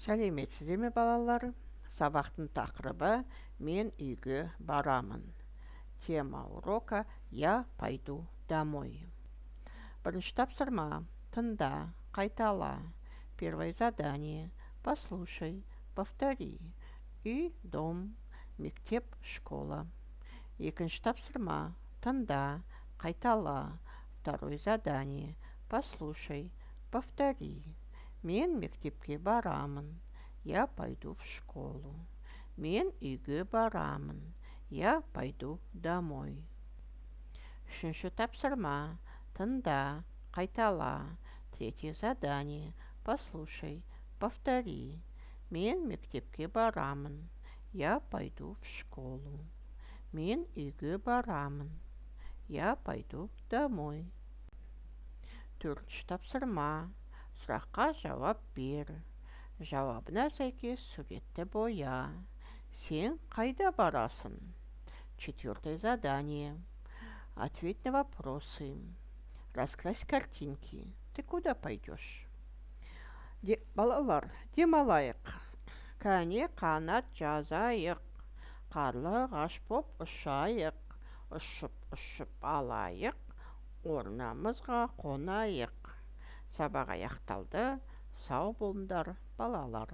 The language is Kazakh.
Сәлеметсіздер ме балалар? Сабақтың тақырыбы «Мен үйге барамын». Тема урока «Я пойду домой». Бірінші тапсырма. Тыңда, қайтала. Первое задание. Послушай, повтори. Үй, дом, мектеп, школа. Екінші тапсырма. Тыңда, қайтала. Второе задание. Послушай, повтори. Мен мектепке барамын. Я пойду в школу. Мен үйге барамын. Я пойду домой. Үшінші тапсырма. Тыңда, қайтала. Третье задание. Послушай, повтори. Мен мектепке барамын. Я пойду в школу. Мен үйге барамын. Я пойду домой. Төртінші тапсырма. Сұраққа жауап бер. Жауабына сәйкес суретті боя. Сен қайда барасың? Четвертое задание. Ответь на вопросы. Раскрась картинки. Ты куда пойдешь? Балалар, демалайық. Кәне қанат жазайық. Қарлы ағаш боп ұшайық. Ұшып алайық. Орнымызға қонайық. Сабақ аяқталды. Сау болыңдар балалар.